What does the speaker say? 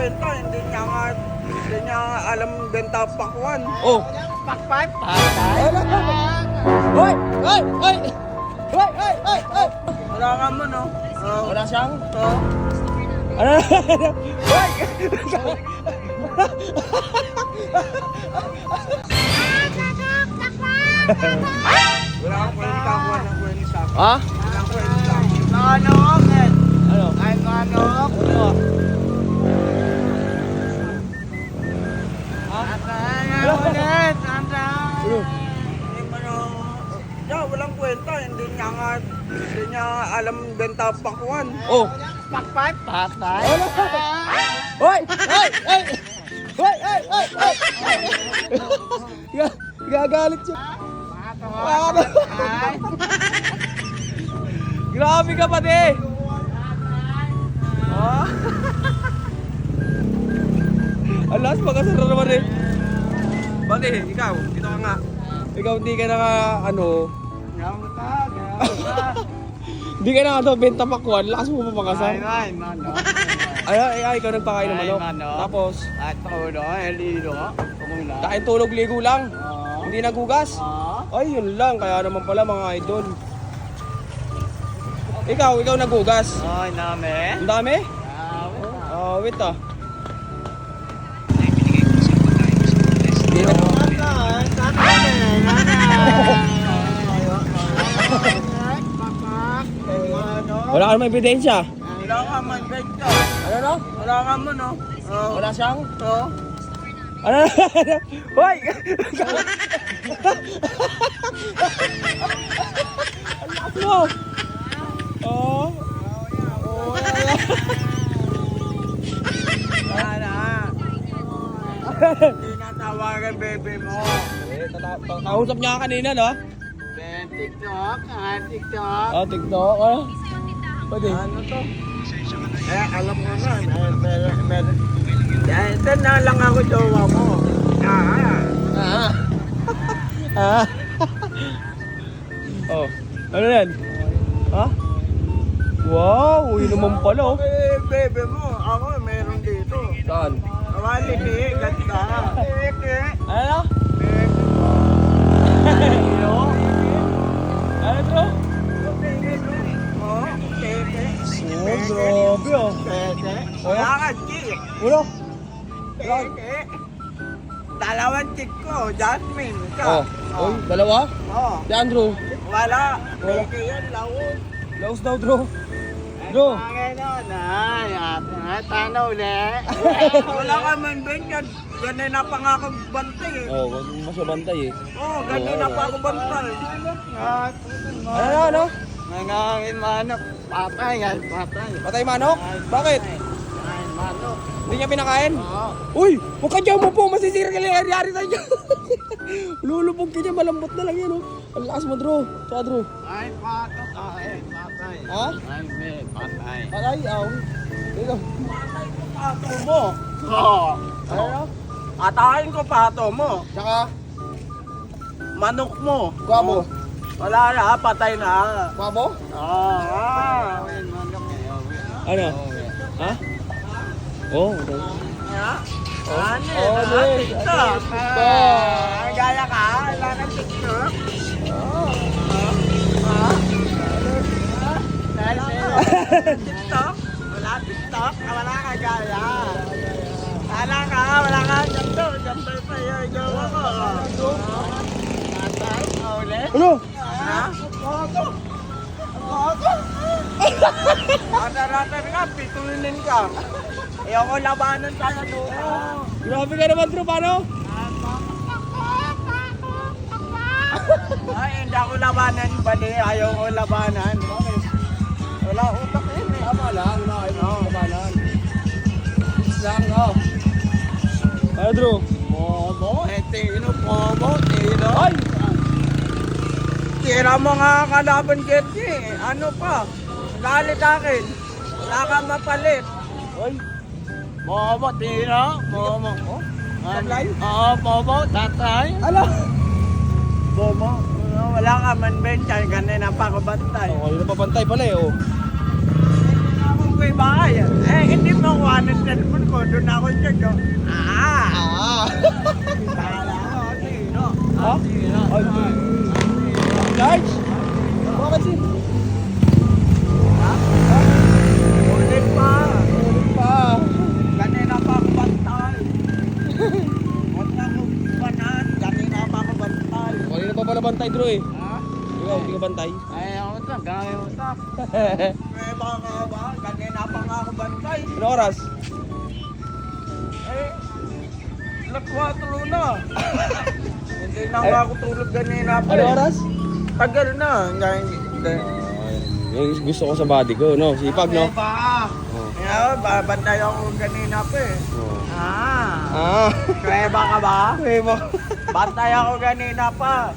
kwenta, hindi niya alam benta pakwan. Oh. Pakpak, patay. Hoy! Hoy! Hoy! Hoy! Hoy! Hoy! Hoy! Wala ka mo, no? Wala siyang? Oo. Ano? Hoy! Wala kang kwenta, kuha ng kwenta. Ha? Walang kwenta. Manok, eh. Ano? Ay, manok. Ano? Patay, ulit. Patay. Ano? Walang kwenta, hindi niya alam benta pakwan. Oh. Pakpak, patay. Hoy! Hoy! Hoy! Hoy! Hoy! Hoy! Hoy! Gagalit siya. Patay. Grabe ka pati. Oh. Alas, makasara naman eh. Pati, ikaw, dito ka nga. Ikaw hindi ka na ano, hindi ka na ano, benta pakwan. Lakas mo pa makasar. Ay, manok. Ay, ikaw nagpakain ng manok. manok. Tapos, At ulo, elilo. Kumula. kain tulog ligo lang. Oo. Hindi nagugas. Oo. Ay, yun lang. Kaya naman pala mga idol. Ikaw nagugas. Ay, name. Ang dami? Wait ah. Wala ka naman ebidensya. Wala ka man benta. Ano no? Wala ka mo, no? Oo. Wala siyang? Oo. Ano? Hoy! Ang lakas mo! Oo. Wala. Hindi na tawagan bebe mo. Kausap niya ka kanina, no? TikTok, TikTok. Oh, TikTok. Ano? Pwede. Ano to? Alam mo na. Ito na lang ako jowa mo. Ah. Oh. Ano yan? Ha? Wow, yun naman pala, oh. Bebe mo, ako meron dito. Saan? Awali, ganda. Ano? Bebe mo. Ano bro? Bebe mo. Oh, bebe. Oh, grabe, oh. Bebe. Wala ka, chick. Ulo? Bebe. Dalawang chick ko, Jasmine. Oh. Oy, dalawa? Oh. Si Andrew. Wala. Wala. Bebe yan, lawon. Laos daw, bro. Bro. Tanaw ulit. Wala ka man benta. Ganun na pa nga ako bantay eh. Oh, wag mo masabantay eh. Oh, ganun na pa ako bantay. Ano? Nangangin manok. Patay, ay patay. Patay manok? Bakit? Ay, manok. Hindi niya pinakain? Oo. Uy! Huwag ka dyan mo po! Masisira ka lang nangyari sa'yo! Lulubog ka dyan, malambot na lang yan, oh. Ang lakas mo, Drew. Saka, Drew. Ay, patok. Ay, patay. Ha? Ay, may patay. Patay? Aw. Dito. Pato mo. Oo. Ano? Atakin ko pato mo. Saka, Manok mo. guwabo. Wala na, patay na. Guwabo? Ah. Ay, manok eh. Ano? Ha? Oh, okay. Ha? Ano Oh, yun? okay. TikTok. TikTok. Gaya ka? Wala ka TikTok? TikTok? Wala TikTok? Wala ka gaya. Wala ka ganito. Gambay pa yung jowa ko. Patay, ulit. Ano? Ha? Rata-rata ka, pitulin ka. Ayoko labanan tayo doon. Grabe ka naman, Drew. Paano? Ay, hindi ako labanan, bali. Ayaw ko labanan. Wala utak yun eh. Tama lang. Kabalan. Lang, oh. Ano, Drew? Bobo, tino, bobo, tino. Ay! Tira mo nga kalaban, Getty. Ano pa? Galit akin. Wala kang mapalit. Ay! Bobo, tino. Bobo. Sablay? Oo, bobo, tatay. Ano? Bobo, wala ka man benta. Ganun pa ako bantay. Oh, kanina pa pantay pala eh, oh. Akong may bahay. Eh, hindi mo kuha ng telephone ko. doon ako check. Ah! Kala ko, sino? Ha? Sino? Large? Okay, sin. Ulit pa. Ulit pa. Kanina pa ako bantay. Huwag na ako banan. Kanina pa ako bantay. Kanina pa pala bantay, bro eh. Ha? Ikaw, hindi ka bantay. Ay, ako ito. Gawin mo ito. Eh, baka ba? Kanina pa nga ako bantay. Ano oras? Eh, lakwatro na. Hindi na nga ako tulog kanina pa. Ano eh. oras? Tagal na. Yung gusto ko sa body ko, no? Sipag, no? Ba? Yeah, babantay ako kanina pa eh. Ah. Kreba ka ba? Diba? Bantay ako kanina pa.